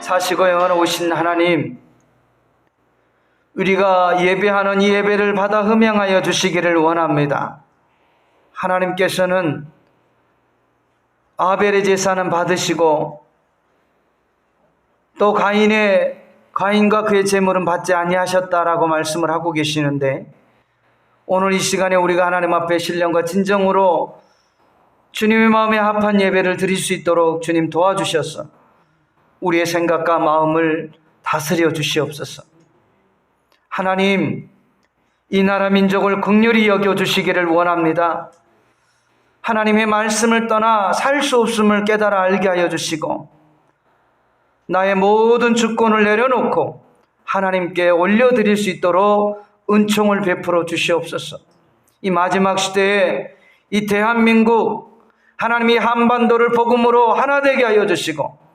사시고 영원하신 하나님, 우리가 예배하는 이 예배를 받아 흠양하여 주시기를 원합니다. 하나님께서는 아벨의 제사는 받으시고 또 가인과 그의 제물은 받지 아니하셨다라고 말씀을 하고 계시는데, 오늘 이 시간에 우리가 하나님 앞에 신령과 진정으로 주님의 마음에 합한 예배를 드릴 수 있도록 주님 도와주셔서 우리의 생각과 마음을 다스려 주시옵소서. 하나님, 이 나라 민족을 긍휼히 여겨주시기를 원합니다. 하나님의 말씀을 떠나 살 수 없음을 깨달아 알게 하여 주시고, 나의 모든 주권을 내려놓고 하나님께 올려드릴 수 있도록 은총을 베풀어 주시옵소서. 이 마지막 시대에 이 대한민국, 하나님이 한반도를 복음으로 하나 되게 하여 주시고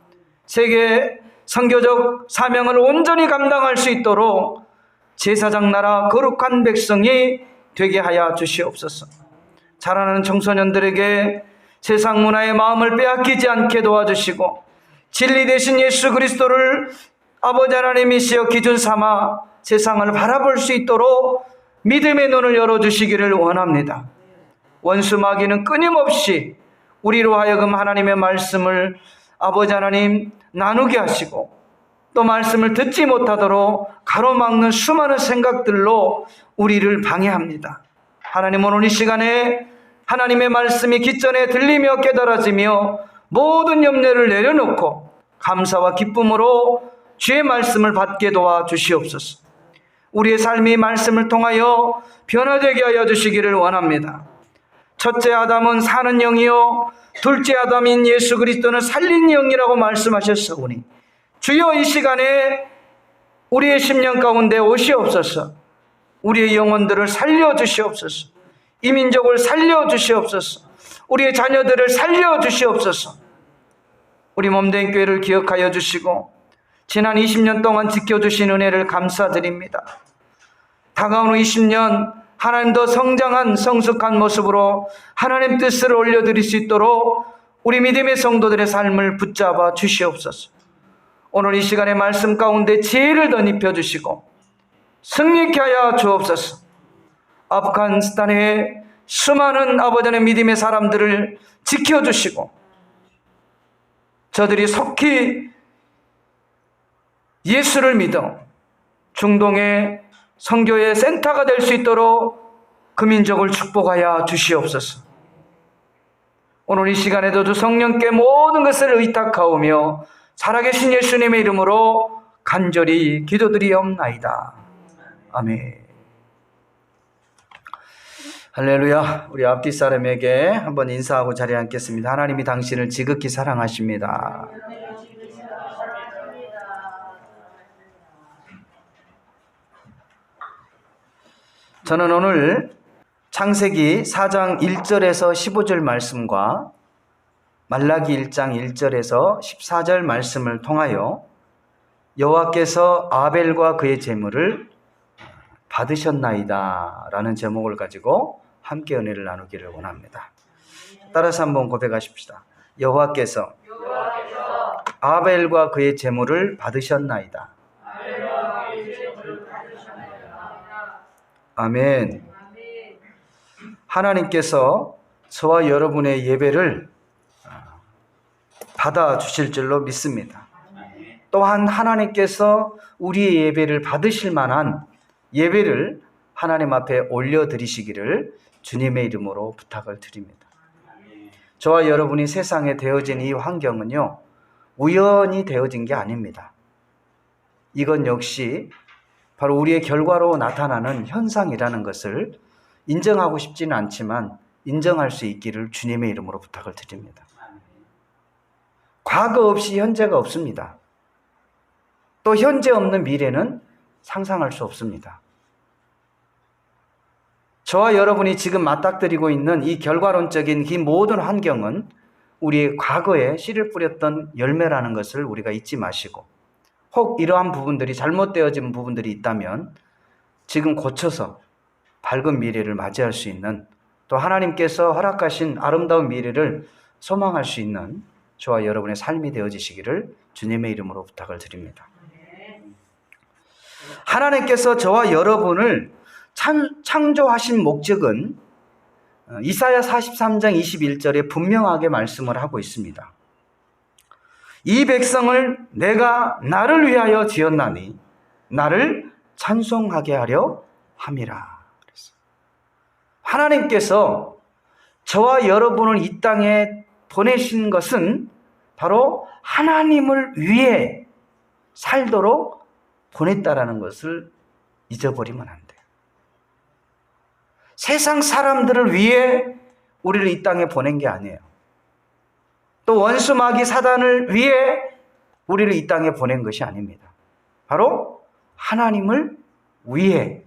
세계 선교적 사명을 온전히 감당할 수 있도록 제사장 나라 거룩한 백성이 되게 하여 주시옵소서. 자라나는 청소년들에게 세상 문화의 마음을 빼앗기지 않게 도와주시고, 진리 되신 예수 그리스도를 아버지 하나님이시여 기준 삼아 세상을 바라볼 수 있도록 믿음의 눈을 열어주시기를 원합니다. 원수 마귀는 끊임없이 우리로 하여금 하나님의 말씀을 아버지 하나님 나누게 하시고, 또 말씀을 듣지 못하도록 가로막는 수많은 생각들로 우리를 방해합니다. 하나님, 오늘 이 시간에 하나님의 말씀이 귓전에 들리며 깨달아지며 모든 염려를 내려놓고 감사와 기쁨으로 주의 말씀을 받게 도와주시옵소서. 우리의 삶이 말씀을 통하여 변화되게 하여 주시기를 원합니다. 첫째 아담은 사는 영이요 둘째 아담인 예수 그리스도는 살린 영이라고 말씀하셨사오니, 주여 이 시간에 우리의 심령 가운데 오시옵소서. 우리의 영혼들을 살려주시옵소서. 이 민족을 살려주시옵소서. 우리의 자녀들을 살려주시옵소서. 우리 몸된 교회를 기억하여 주시고 지난 20년 동안 지켜주신 은혜를 감사드립니다. 다가오는 20년 하나님 더 성장한 성숙한 모습으로 하나님 뜻을 올려드릴 수 있도록 우리 믿음의 성도들의 삶을 붙잡아 주시옵소서. 오늘 이 시간의 말씀 가운데 지혜를 더 입혀주시고 승리케 하여 주옵소서. 아프가니스탄의 수많은 아버지의 믿음의 사람들을 지켜주시고 저들이 속히 예수를 믿어 중동의 선교의 센터가 될 수 있도록 그 민족을 축복하여 주시옵소서. 오늘 이 시간에도 주 성령께 모든 것을 의탁하오며 살아계신 예수님의 이름으로 간절히 기도드리옵나이다. 아멘. 할렐루야. 우리 앞뒤 사람에게 한번 인사하고 자리에 앉겠습니다. 하나님이 당신을 지극히 사랑하십니다. 저는 오늘 창세기 4장 1절에서 15절 말씀과 말라기 1장 1절에서 14절 말씀을 통하여 여호와께서 아벨과 그의 제물을 받으셨나이다 라는 제목을 가지고 함께 은혜를 나누기를 원합니다. 따라서 한번 고백하십시다. 여호와께서 아벨과 그의 제물을 받으셨나이다. 아멘. 하나님께서 저와 여러분의 예배를 받아주실 줄로 믿습니다. 또한 하나님께서 우리의 예배를 받으실 만한 예배를 하나님 앞에 올려드리시기를 주님의 이름으로 부탁을 드립니다. 저와 여러분이 세상에 되어진 이 환경은요, 우연히 되어진 게 아닙니다. 이건 역시 바로 우리의 결과로 나타나는 현상이라는 것을 인정하고 싶지는 않지만 인정할 수 있기를 주님의 이름으로 부탁을 드립니다. 과거 없이 현재가 없습니다. 또 현재 없는 미래는 상상할 수 없습니다. 저와 여러분이 지금 맞닥뜨리고 있는 이 결과론적인 이 모든 환경은 우리의 과거에 씨를 뿌렸던 열매라는 것을 우리가 잊지 마시고, 혹 이러한 부분들이 잘못되어진 부분들이 있다면 지금 고쳐서 밝은 미래를 맞이할 수 있는, 또 하나님께서 허락하신 아름다운 미래를 소망할 수 있는 저와 여러분의 삶이 되어지시기를 주님의 이름으로 부탁을 드립니다. 하나님께서 저와 여러분을 창조하신 목적은 이사야 43장 21절에 분명하게 말씀을 하고 있습니다. 이 백성을 내가 나를 위하여 지었나니 나를 찬송하게 하려 함이라. 하나님께서 저와 여러분을 이 땅에 보내신 것은 바로 하나님을 위해 살도록 보냈다라는 것을 잊어버리면 안 돼요. 세상 사람들을 위해 우리를 이 땅에 보낸 게 아니에요. 또 원수 마귀 사단을 위해 우리를 이 땅에 보낸 것이 아닙니다. 바로 하나님을 위해,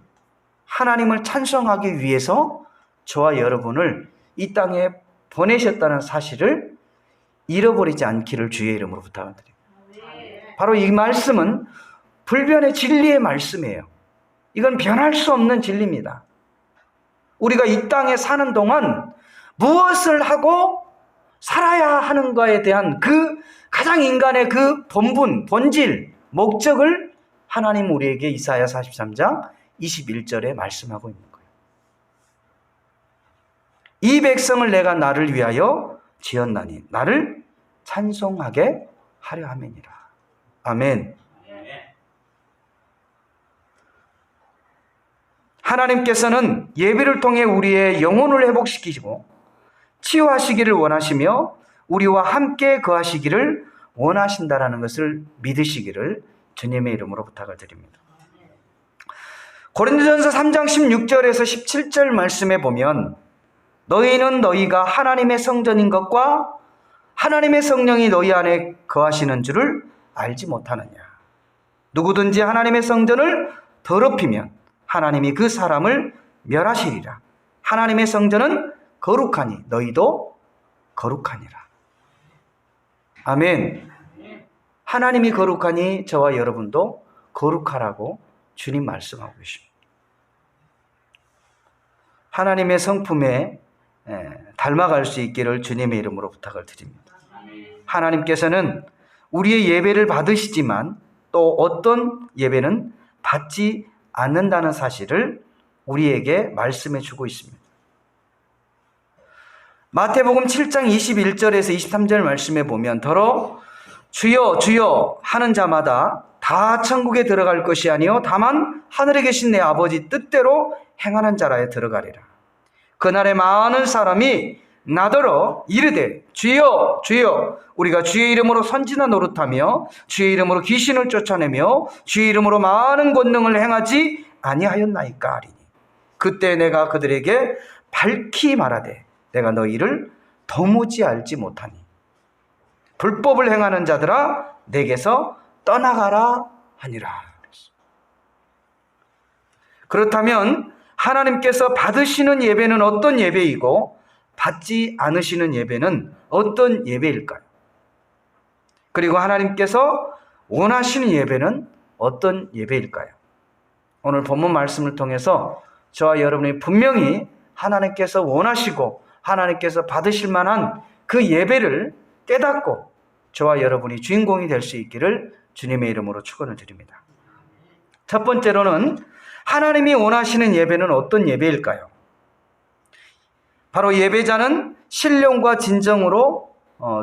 하나님을 찬송하기 위해서 저와 여러분을 이 땅에 보내셨다는 사실을 잃어버리지 않기를 주의 이름으로 부탁드립니다. 바로 이 말씀은 불변의 진리의 말씀이에요. 이건 변할 수 없는 진리입니다. 우리가 이 땅에 사는 동안 무엇을 하고 살아야 하는가에 대한 그 가장 인간의 그 본질, 목적을 하나님 우리에게 이사야 43장 21절에 말씀하고 있는 거예요. 이 백성을 내가 나를 위하여 지었나니 나를 찬송하게 하려 함이니라. 아멘. 하나님께서는 예배를 통해 우리의 영혼을 회복시키시고 치유하시기를 원하시며 우리와 함께 거하시기를 원하신다라는 것을 믿으시기를 주님의 이름으로 부탁을 드립니다. 고린도전서 3장 16절에서 17절 말씀에 보면 너희는 너희가 하나님의 성전인 것과 하나님의 성령이 너희 안에 거하시는 줄을 알지 못하느냐. 누구든지 하나님의 성전을 더럽히면 하나님이 그 사람을 멸하시리라. 하나님의 성전은 거룩하니 너희도 거룩하니라. 아멘. 하나님이 거룩하니 저와 여러분도 거룩하라고 주님 말씀하고 계십니다. 하나님의 성품에 닮아갈 수 있기를 주님의 이름으로 부탁을 드립니다. 하나님께서는 우리의 예배를 받으시지만 또 어떤 예배는 받지 않는다는 사실을 우리에게 말씀해 주고 있습니다. 마태복음 7장 21절에서 23절 말씀에 보면 더러 주여 주여 하는 자마다 다 천국에 들어갈 것이 아니요 다만 하늘에 계신 내 아버지 뜻대로 행하는 자라에 들어가리라. 그날에 많은 사람이 나더러 이르되 주여 주여 우리가 주의 이름으로 선지나 노릇하며 주의 이름으로 귀신을 쫓아내며 주의 이름으로 많은 권능을 행하지 아니하였나이까 하리니 그때 내가 그들에게 밝히 말하되 내가 너희를 도무지 알지 못하니 불법을 행하는 자들아 내게서 떠나가라 하니라. 그렇다면 하나님께서 받으시는 예배는 어떤 예배이고 받지 않으시는 예배는 어떤 예배일까요? 그리고 하나님께서 원하시는 예배는 어떤 예배일까요? 오늘 본문 말씀을 통해서 저와 여러분이 분명히 하나님께서 원하시고 하나님께서 받으실 만한 그 예배를 깨닫고 저와 여러분이 주인공이 될 수 있기를 주님의 이름으로 축원을 드립니다. 첫 번째로는 하나님이 원하시는 예배는 어떤 예배일까요? 바로 예배자는 신령과 진정으로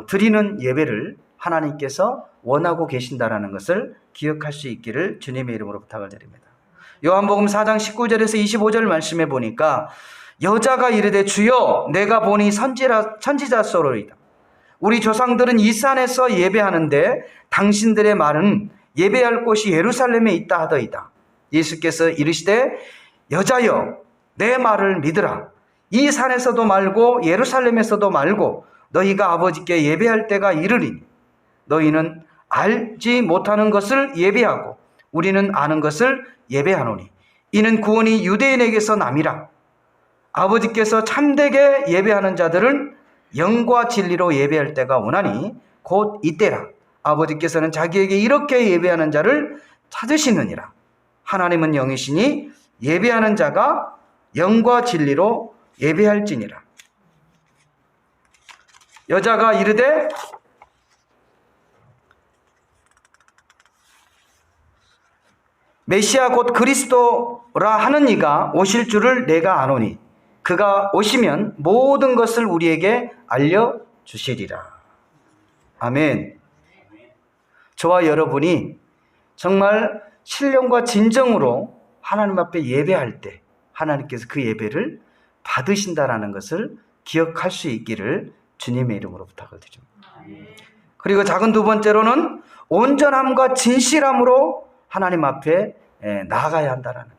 드리는 예배를 하나님께서 원하고 계신다라는 것을 기억할 수 있기를 주님의 이름으로 부탁을 드립니다. 요한복음 4장 19절에서 25절 말씀해 보니까 여자가 이르되 주여 내가 보니 선지자소로이다. 우리 조상들은 이 산에서 예배하는데 당신들의 말은 예배할 곳이 예루살렘에 있다 하더이다. 예수께서 이르시되 여자여 내 말을 믿으라. 이 산에서도 말고 예루살렘에서도 말고 너희가 아버지께 예배할 때가 이르리니 너희는 알지 못하는 것을 예배하고 우리는 아는 것을 예배하노니 이는 구원이 유대인에게서 남이라. 아버지께서 참되게 예배하는 자들은 영과 진리로 예배할 때가 오나니 곧 이때라. 아버지께서는 자기에게 이렇게 예배하는 자를 찾으시느니라. 하나님은 영이시니 예배하는 자가 영과 진리로 예배할지니라. 여자가 이르되 메시아 곧 그리스도라 하는 이가 오실 줄을 내가 아노니 그가 오시면 모든 것을 우리에게 알려주시리라. 아멘. 저와 여러분이 정말 신령과 진정으로 하나님 앞에 예배할 때 하나님께서 그 예배를 받으신다라는 것을 기억할 수 있기를 주님의 이름으로 부탁을 드립니다. 그리고 작은 두 번째로는 온전함과 진실함으로 하나님 앞에 나아가야 한다라는 것.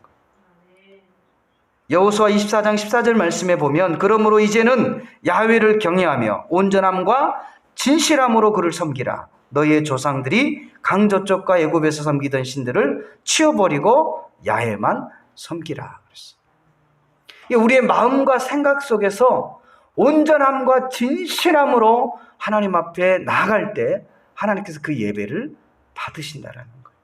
여호수아 24장 14절 말씀에 보면 그러므로 이제는 야훼를 경외하며 온전함과 진실함으로 그를 섬기라. 너희의 조상들이 강저쪽과 애굽에서 섬기던 신들을 치워버리고 야훼만 섬기라. 그랬어요. 우리의 마음과 생각 속에서 온전함과 진실함으로 하나님 앞에 나아갈 때 하나님께서 그 예배를 받으신다라는 거예요.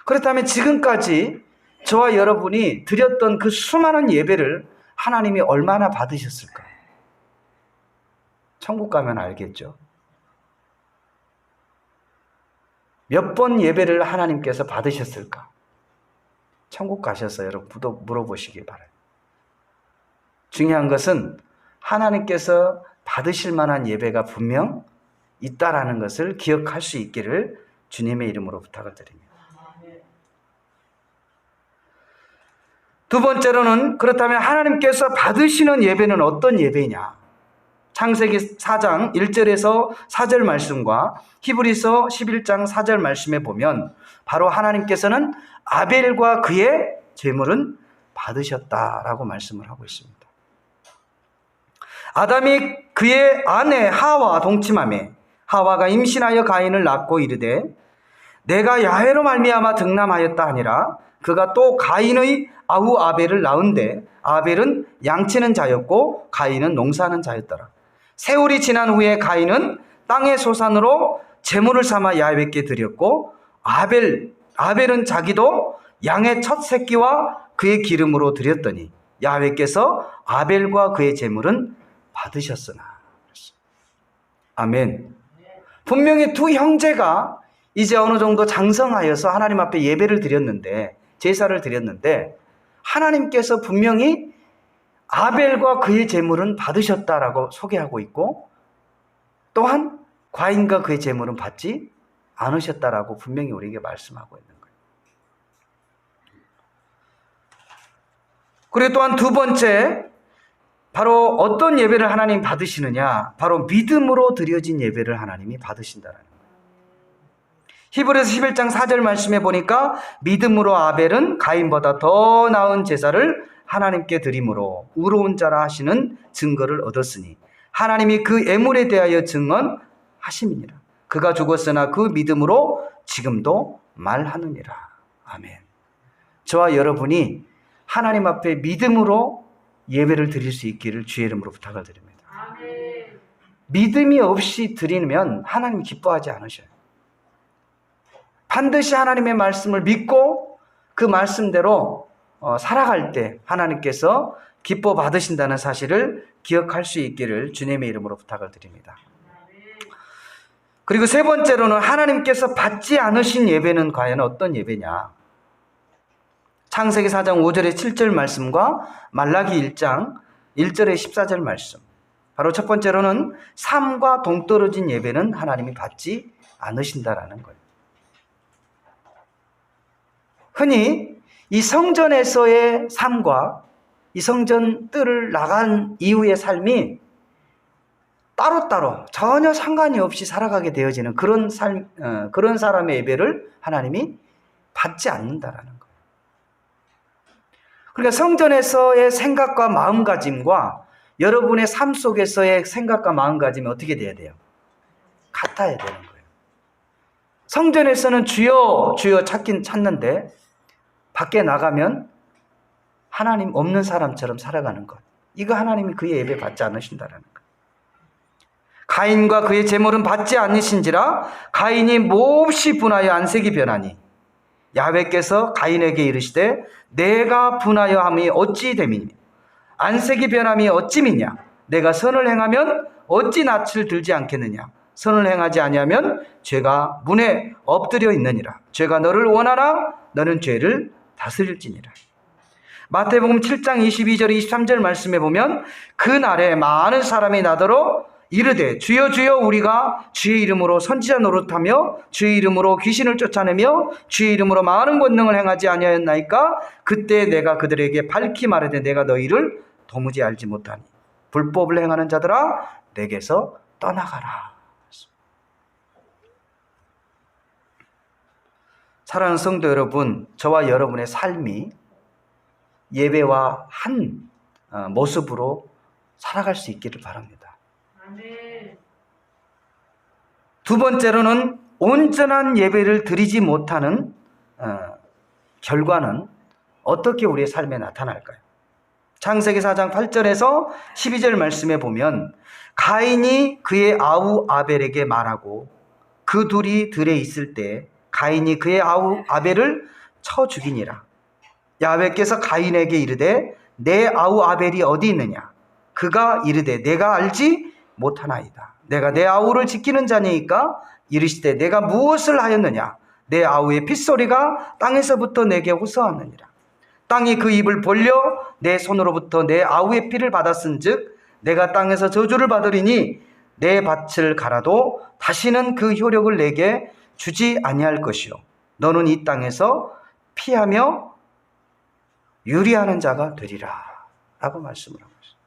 그렇다면 지금까지 저와 여러분이 드렸던 그 수많은 예배를 하나님이 얼마나 받으셨을까요? 천국 가면 알겠죠. 몇 번 예배를 하나님께서 받으셨을까? 천국 가셔서 여러분 물어보시기 바라요. 중요한 것은 하나님께서 받으실 만한 예배가 분명 있다라는 것을 기억할 수 있기를 주님의 이름으로 부탁을 드립니다. 두 번째로는 그렇다면 하나님께서 받으시는 예배는 어떤 예배냐? 창세기 4장 1절에서 4절 말씀과 히브리서 11장 4절 말씀에 보면 바로 하나님께서는 아벨과 그의 제물은 받으셨다라고 말씀을 하고 있습니다. 아담이 그의 아내 하와 동침하매 하와가 임신하여 가인을 낳고 이르되 내가 야훼로 말미암아 득남하였다 하니라. 그가 또 가인의 아우 아벨을 낳은데 아벨은 양치는 자였고 가인은 농사하는 자였더라. 세월이 지난 후에 가인은 땅의 소산으로 제물을 삼아 야훼께 드렸고 아벨은 자기도 양의 첫 새끼와 그의 기름으로 드렸더니 야훼께서 아벨과 그의 제물은 받으셨으나. 아멘. 분명히 두 형제가 이제 어느 정도 장성하여서 하나님 앞에 예배를 드렸는데, 제사를 드렸는데 하나님께서 분명히 아벨과 그의 제물은 받으셨다라고 소개하고 있고 또한 가인과 그의 제물은 받지 않으셨다라고 분명히 우리에게 말씀하고 있는 거예요. 그리고 또한 두 번째, 바로 어떤 예배를 하나님 받으시느냐? 바로 믿음으로 드려진 예배를 하나님이 받으신다는 거예요. 히브리서 11장 4절 말씀해 보니까 믿음으로 아벨은 가인보다 더 나은 제사를 하나님께 드림으로 의로운 자라 하시는 증거를 얻었으니 하나님이 그 애물에 대하여 증언하심이니라. 그가 죽었으나 그 믿음으로 지금도 말하느니라. 아멘. 저와 여러분이 하나님 앞에 믿음으로 예배를 드릴 수 있기를 주의 이름으로 부탁을 드립니다. 아멘. 믿음이 없이 드리면 하나님 기뻐하지 않으셔요. 반드시 하나님의 말씀을 믿고 그 말씀대로 살아갈 때 하나님께서 기뻐 받으신다는 사실을 기억할 수 있기를 주님의 이름으로 부탁을 드립니다. 그리고 세 번째로는 하나님께서 받지 않으신 예배는 과연 어떤 예배냐? 창세기 4장 5절의 7절 말씀과 말라기 1장 1절의 14절 말씀. 바로 첫 번째로는 삶과 동떨어진 예배는 하나님이 받지 않으신다라는 거예요. 흔히 이 성전에서의 삶과 이 성전 뜰을 나간 이후의 삶이 따로따로 전혀 상관이 없이 살아가게 되어지는 그런 사람의 예배를 하나님이 받지 않는다라는 거예요. 그러니까 성전에서의 생각과 마음가짐과 여러분의 삶 속에서의 생각과 마음가짐이 어떻게 돼야 돼요? 같아야 되는 거예요. 성전에서는 주여 주여 찾긴 찾는데 밖에 나가면 하나님 없는 사람처럼 살아가는 것. 이거 하나님이 그의 예배 받지 않으신다라는 것. 가인과 그의 제물은 받지 않으신지라 가인이 몹시 분하여 안색이 변하니 야훼께서 가인에게 이르시되 내가 분하여 함이 어찌 됨이냐? 안색이 변함이 어찌 미냐? 내가 선을 행하면 어찌 낯을 들지 않겠느냐? 선을 행하지 아니하면 죄가 문에 엎드려 있느니라. 죄가 너를 원하나 너는 죄를 다스릴지니라. 마태복음 7장 22절 23절 말씀에 보면 그날에 많은 사람이 나더러 이르되 주여 주여 우리가 주의 이름으로 선지자 노릇하며 주의 이름으로 귀신을 쫓아내며 주의 이름으로 많은 권능을 행하지 아니하였나이까? 그때 내가 그들에게 밝히 말하되 내가 너희를 도무지 알지 못하니 불법을 행하는 자들아 내게서 떠나가라. 사랑하는 성도 여러분, 저와 여러분의 삶이 예배와 한 모습으로 살아갈 수 있기를 바랍니다. 두 번째로는 온전한 예배를 드리지 못하는 결과는 어떻게 우리의 삶에 나타날까요? 창세기 4장 8절에서 12절 말씀에 보면 가인이 그의 아우 아벨에게 말하고 그 둘이 들에 있을 때 가인이 그의 아우 아벨을 쳐 죽이니라. 야훼께서 가인에게 이르되 내 아우 아벨이 어디 있느냐? 그가 이르되 내가 알지 못하나이다. 내가 내 아우를 지키는 자니까? 이르시되 내가 무엇을 하였느냐? 내 아우의 핏소리가 땅에서부터 내게 호소하느니라. 땅이 그 입을 벌려 내 손으로부터 내 아우의 피를 받았은즉 내가 땅에서 저주를 받으리니 내 밭을 갈아도 다시는 그 효력을 내게 주지 아니할 것이요 너는 이 땅에서 피하며 유리하는 자가 되리라 라고 말씀을 하고 있습니다.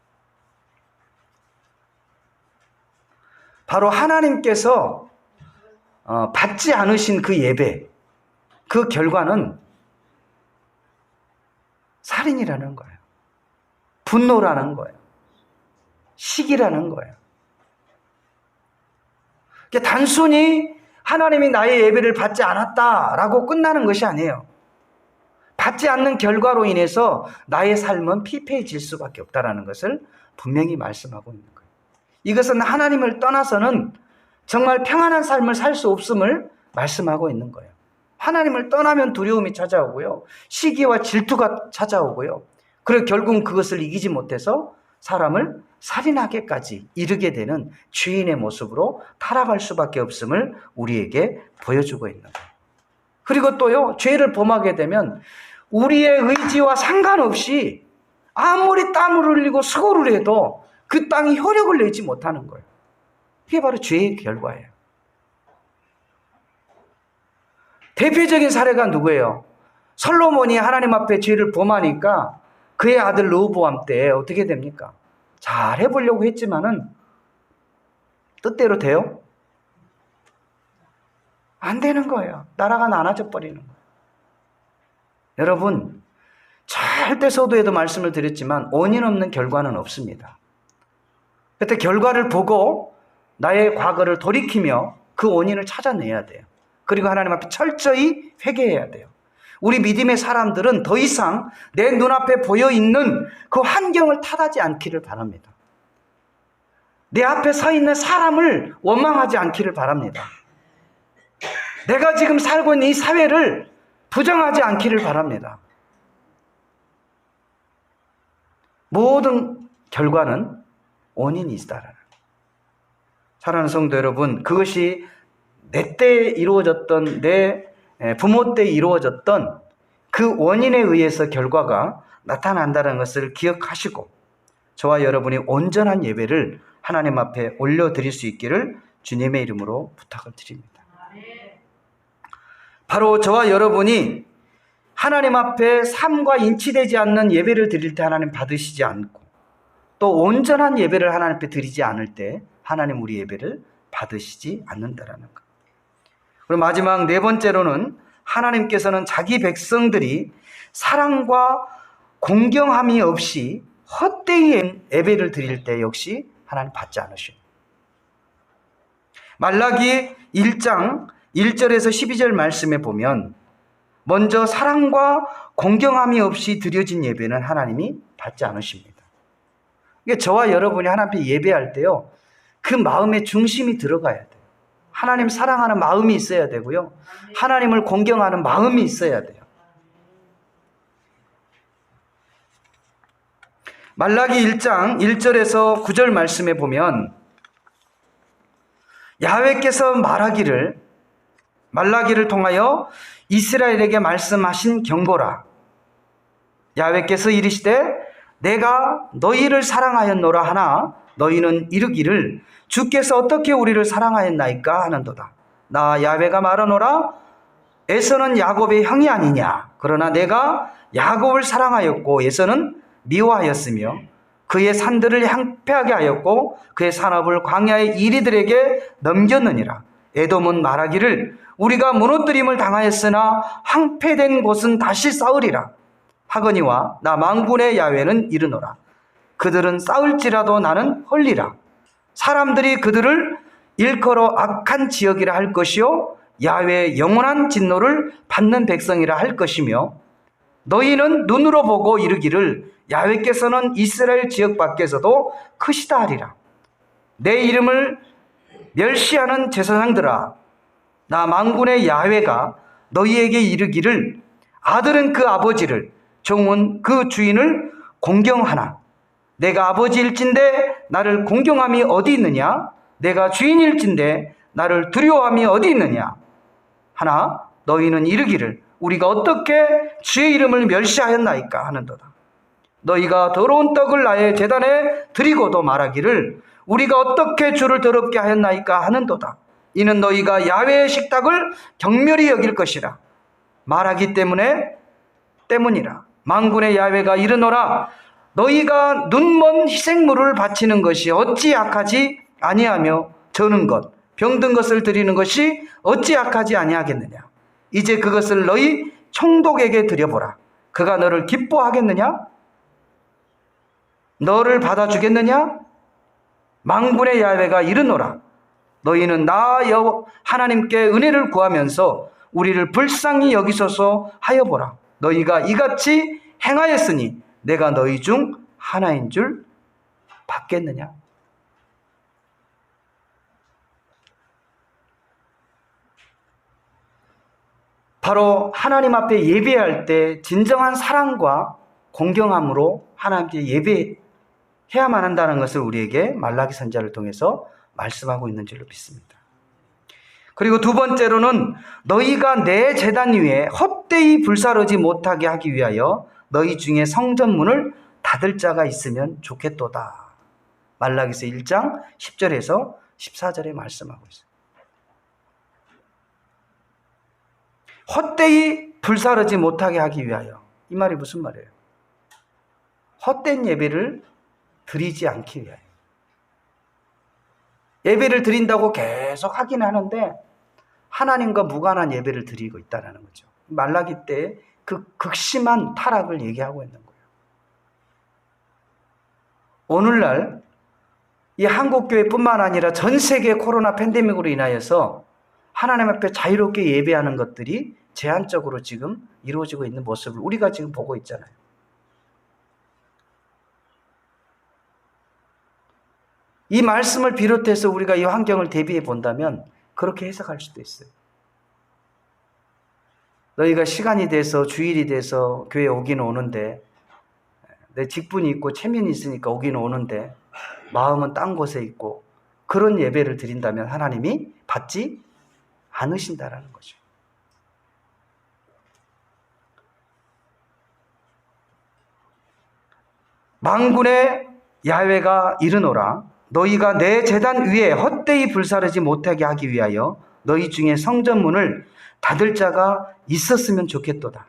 바로 하나님께서 받지 않으신 그 예배, 그 결과는 살인이라는 거예요. 분노라는 거예요. 시기라는 거예요. 단순히 하나님이 나의 예배를 받지 않았다라고 끝나는 것이 아니에요. 받지 않는 결과로 인해서 나의 삶은 피폐해질 수밖에 없다는 것을 분명히 말씀하고 있는 거예요. 이것은 하나님을 떠나서는 정말 평안한 삶을 살 수 없음을 말씀하고 있는 거예요. 하나님을 떠나면 두려움이 찾아오고요. 시기와 질투가 찾아오고요. 그리고 결국은 그것을 이기지 못해서 사람을 살인하게까지 이르게 되는 죄인의 모습으로 타락할 수밖에 없음을 우리에게 보여주고 있는 거예요. 그리고 또요, 죄를 범하게 되면 우리의 의지와 상관없이 아무리 땀을 흘리고 수고를 해도 그 땅이 효력을 내지 못하는 거예요. 이게 바로 죄의 결과예요. 대표적인 사례가 누구예요? 솔로몬이 하나님 앞에 죄를 범하니까 그의 아들 르호보암 때 어떻게 됩니까? 잘 해보려고 했지만은 뜻대로 돼요? 안 되는 거예요. 나라가 나눠져 버리는 거예요. 여러분, 절대 서두에도 말씀을 드렸지만 원인 없는 결과는 없습니다. 그때 결과를 보고 나의 과거를 돌이키며 그 원인을 찾아내야 돼요. 그리고 하나님 앞에 철저히 회개해야 돼요. 우리 믿음의 사람들은 더 이상 내 눈앞에 보여있는 그 환경을 탓하지 않기를 바랍니다. 내 앞에 서 있는 사람을 원망하지 않기를 바랍니다. 내가 지금 살고 있는 이 사회를 부정하지 않기를 바랍니다. 모든 결과는 원인이 있다라는. 사랑하는 성도 여러분, 그것이 내 때 이루어졌던, 내 부모 때 이루어졌던 그 원인에 의해서 결과가 나타난다는 것을 기억하시고 저와 여러분이 온전한 예배를 하나님 앞에 올려드릴 수 있기를 주님의 이름으로 부탁을 드립니다. 바로 저와 여러분이 하나님 앞에 삶과 인치되지 않는 예배를 드릴 때 하나님 받으시지 않고 또 온전한 예배를 하나님 앞에 드리지 않을 때 하나님 우리 예배를 받으시지 않는다라는 것. 그리고 마지막 네 번째로는 하나님께서는 자기 백성들이 사랑과 공경함이 없이 헛되이 예배를 드릴 때 역시 하나님 받지 않으십니다. 말라기 1장 1절에서 12절 말씀에 보면 먼저 사랑과 공경함이 없이 드려진 예배는 하나님이 받지 않으십니다. 이게 저와 여러분이 하나님 앞에 예배할 때요, 그 마음의 중심이 들어가야 돼요. 하나님 사랑하는 마음이 있어야 되고요. 하나님을 공경하는 마음이 있어야 돼요. 말라기 1장 1절에서 9절 말씀에 보면 야훼께서 말라기를 통하여 이스라엘에게 말씀하신 경고라. 야훼께서 이르시되 내가 너희를 사랑하였노라 하나 너희는 이르기를 주께서 어떻게 우리를 사랑하였나이까 하는도다. 나 야훼가 말하노라 에서는 야곱의 형이 아니냐. 그러나 내가 야곱을 사랑하였고 에서는 미워하였으며 그의 산들을 향폐하게 하였고 그의 산업을 광야의 이리들에게 넘겼느니라. 에돔은 말하기를 우리가 무너뜨림을 당하였으나 황폐된 곳은 다시 쌓으리라 하거니와 나 만군의 야훼는 이르노라. 그들은 쌓을지라도 나는 헐리라. 사람들이 그들을 일컬어 악한 지역이라 할 것이요 야훼의 영원한 진노를 받는 백성이라 할 것이며 너희는 눈으로 보고 이르기를 야훼께서는 이스라엘 지역 밖에서도 크시다 하리라. 내 이름을 멸시하는 제사장들아 나 만군의 야훼가 너희에게 이르기를 아들은 그 아버지를 종은 그 주인을 공경하나 내가 아버지일진데 나를 공경함이 어디 있느냐. 내가 주인일진데 나를 두려워함이 어디 있느냐. 하나 너희는 이르기를 우리가 어떻게 주의 이름을 멸시하였나이까 하는도다. 너희가 더러운 떡을 나의 제단에 드리고도 말하기를 우리가 어떻게 주를 더럽게 하였나이까 하는도다. 이는 너희가 야훼의 식탁을 경멸히 여길 것이라 말하기 때문이라. 만군의 야훼가 이르노라. 너희가 눈먼 희생물을 바치는 것이 어찌 악하지 아니하며 저는 것 병든 것을 드리는 것이 어찌 악하지 아니하겠느냐. 이제 그것을 너희 총독에게 드려보라. 그가 너를 기뻐하겠느냐? 너를 받아주겠느냐? 만군의 야훼가 이르노라. 너희는 나 하나님께 은혜를 구하면서 우리를 불쌍히 여기소서 하여보라. 너희가 이같이 행하였으니 내가 너희 중 하나인 줄 받겠느냐? 바로 하나님 앞에 예배할 때 진정한 사랑과 공경함으로 하나님께 예배해야만 한다는 것을 우리에게 말라기 선지자를 통해서 말씀하고 있는 줄로 믿습니다. 그리고 두 번째로는 너희가 내 제단 위에 헛되이 불사르지 못하게 하기 위하여 너희 중에 성전문을 닫을 자가 있으면 좋겠도다. 말라기서 1장 10절에서 14절에 말씀하고 있어요. 헛되이 불사르지 못하게 하기 위하여. 이 말이 무슨 말이에요? 헛된 예배를 드리지 않기 위하여. 예배를 드린다고 계속 하긴 하는데 하나님과 무관한 예배를 드리고 있다는 거죠. 말라기 때 그 극심한 타락을 얘기하고 있는 거예요. 오늘날 이 한국교회뿐만 아니라 전 세계 코로나 팬데믹으로 인하여서 하나님 앞에 자유롭게 예배하는 것들이 제한적으로 지금 이루어지고 있는 모습을 우리가 지금 보고 있잖아요. 이 말씀을 비롯해서 우리가 이 환경을 대비해 본다면 그렇게 해석할 수도 있어요. 너희가 시간이 돼서 주일이 돼서 교회에 오기는 오는데 내 직분이 있고 체면이 있으니까 오기는 오는데 마음은 딴 곳에 있고 그런 예배를 드린다면 하나님이 받지 않으신다라는 거죠. 만군의 야훼가 이르노라. 너희가 내 제단 위에 헛되이 불사르지 못하게 하기 위하여 너희 중에 성전문을 닫을 자가 있었으면 좋겠도다.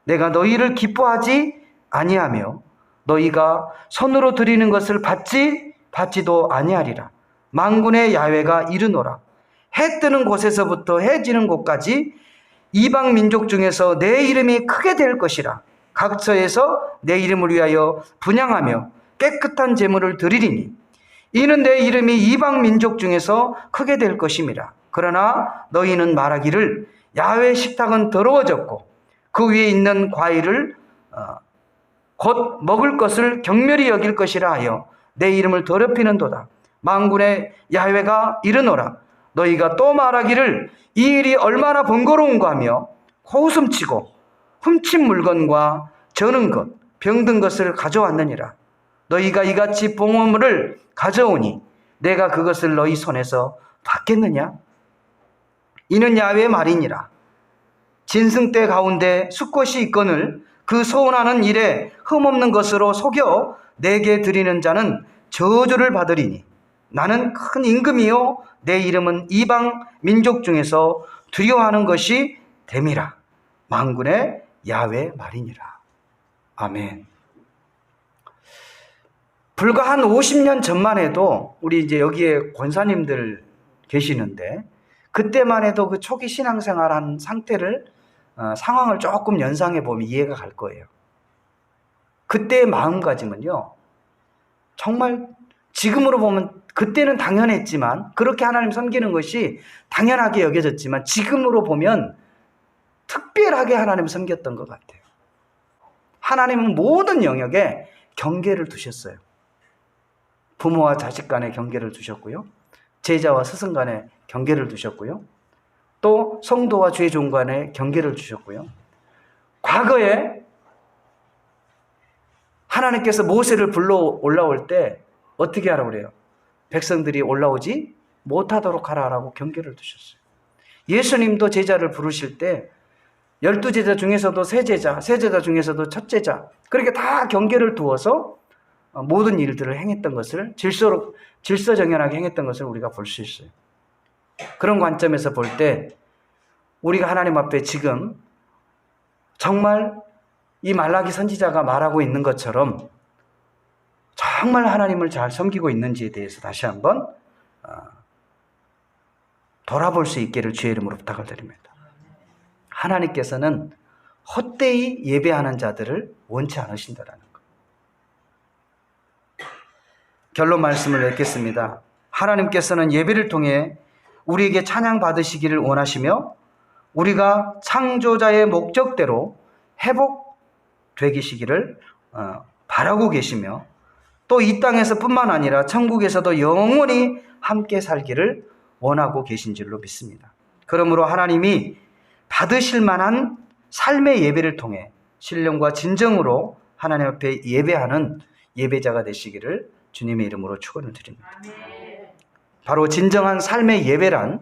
내가 너희를 기뻐하지 아니하며 너희가 손으로 드리는 것을 받지도 아니하리라. 만군의 야훼가 이르노라. 해 뜨는 곳에서부터 해 지는 곳까지 이방 민족 중에서 내 이름이 크게 될 것이라. 각처에서 내 이름을 위하여 분향하며 깨끗한 제물을 드리리니 이는 내 이름이 이방 민족 중에서 크게 될 것임이라. 그러나 너희는 말하기를 야훼 식탁은 더러워졌고 그 위에 있는 과일을 곧 먹을 것을 경멸히 여길 것이라 하여 내 이름을 더럽히는도다. 만군의 야훼가 이르노라. 너희가 또 말하기를 이 일이 얼마나 번거로운가 하며 코웃음치고 훔친 물건과 저는 것, 병든 것을 가져왔느니라. 너희가 이같이 봉헌물을 가져오니 내가 그것을 너희 손에서 받겠느냐? 이는 야훼의 말이니라. 진승대 가운데 수컷이 있거늘 그 소원하는 일에 흠없는 것으로 속여 내게 드리는 자는 저주를 받으리니 나는 큰 임금이요 내 이름은 이방 민족 중에서 두려워하는 것이 됨이라. 만군의 야훼 말이니라. 아멘. 불과 한 50년 전만 해도 우리 이제 여기에 권사님들 계시는데 그때만 해도 그 초기 신앙생활한 상태를 상황을 조금 연상해 보면 이해가 갈 거예요. 그때의 마음가짐은요, 정말 지금으로 보면 그때는 당연했지만 그렇게 하나님 섬기는 것이 당연하게 여겨졌지만 지금으로 보면 특별하게 하나님 섬겼던 것 같아요. 하나님은 모든 영역에 경계를 두셨어요. 부모와 자식 간에 경계를 두셨고요. 제자와 스승 간에 경계를 두셨고요. 또 성도와 죄종 간에 경계를 두셨고요. 과거에 하나님께서 모세를 불러 올라올 때 어떻게 하라고 그래요? 백성들이 올라오지 못하도록 하라라고 경계를 두셨어요. 예수님도 제자를 부르실 때 12제자 중에서도 세 제자 중에서도 첫 제자, 그렇게 다 경계를 두어서 모든 일들을 행했던 것을 질서정연하게 행했던 것을 우리가 볼 수 있어요. 그런 관점에서 볼 때 우리가 하나님 앞에 지금 정말 이 말라기 선지자가 말하고 있는 것처럼 정말 하나님을 잘 섬기고 있는지에 대해서 다시 한번 돌아볼 수 있기를 주의 이름으로 부탁을 드립니다. 하나님께서는 헛되이 예배하는 자들을 원치 않으신다라는 것. 결론 말씀을 맺겠습니다. 하나님께서는 예배를 통해 우리에게 찬양 받으시기를 원하시며 우리가 창조자의 목적대로 회복되시기를 바라고 계시며 또 이 땅에서 뿐만 아니라 천국에서도 영원히 함께 살기를 원하고 계신 줄로 믿습니다. 그러므로 하나님이 받으실 만한 삶의 예배를 통해 신령과 진정으로 하나님 앞에 예배하는 예배자가 되시기를 주님의 이름으로 축원을 드립니다. 바로 진정한 삶의 예배란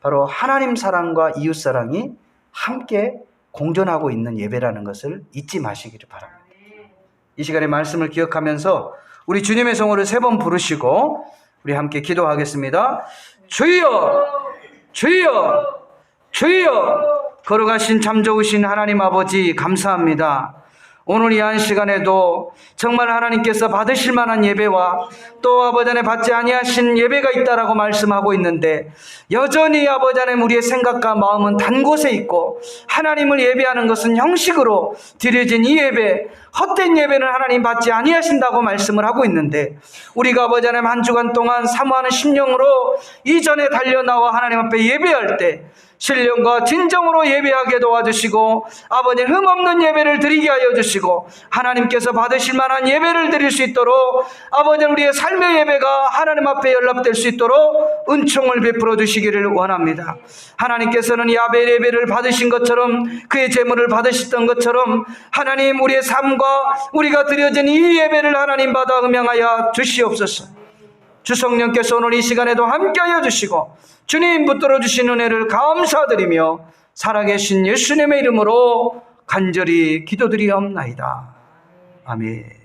바로 하나님 사랑과 이웃 사랑이 함께 공존하고 있는 예배라는 것을 잊지 마시기를 바랍니다. 이 시간에 말씀을 기억하면서 우리 주님의 성호를 3번 부르시고 우리 함께 기도하겠습니다. 주여, 주여, 주여. 걸어가신 참 좋으신 하나님 아버지 감사합니다. 오늘 이 한 시간에도 정말 하나님께서 받으실 만한 예배와 또 아버지 안에 받지 아니하신 예배가 있다라고 말씀하고 있는데 여전히 아버지 안에 우리의 생각과 마음은 단 곳에 있고 하나님을 예배하는 것은 형식으로 드려진 이 예배, 헛된 예배는 하나님 받지 아니하신다고 말씀을 하고 있는데 우리가 아버지 안에 한 주간 동안 사모하는 심령으로 이전에 달려나와 하나님 앞에 예배할 때 신령과 진정으로 예배하게 도와주시고 아버지 흠없는 예배를 드리게 하여 주시고 하나님께서 받으실 만한 예배를 드릴 수 있도록 아버지 우리의 삶의 예배가 하나님 앞에 연락될 수 있도록 은총을 베풀어 주시기를 원합니다. 하나님께서는 이 아벨 예배를 받으신 것처럼 그의 제물을 받으셨던 것처럼 하나님 우리의 삶과 우리가 드려진 이 예배를 하나님 받아 음양하여 주시옵소서. 주 성령께서 오늘 이 시간에도 함께하여 주시고 주님 붙들어 주신 은혜를 감사드리며 살아계신 예수님의 이름으로 간절히 기도드리옵나이다. 아멘.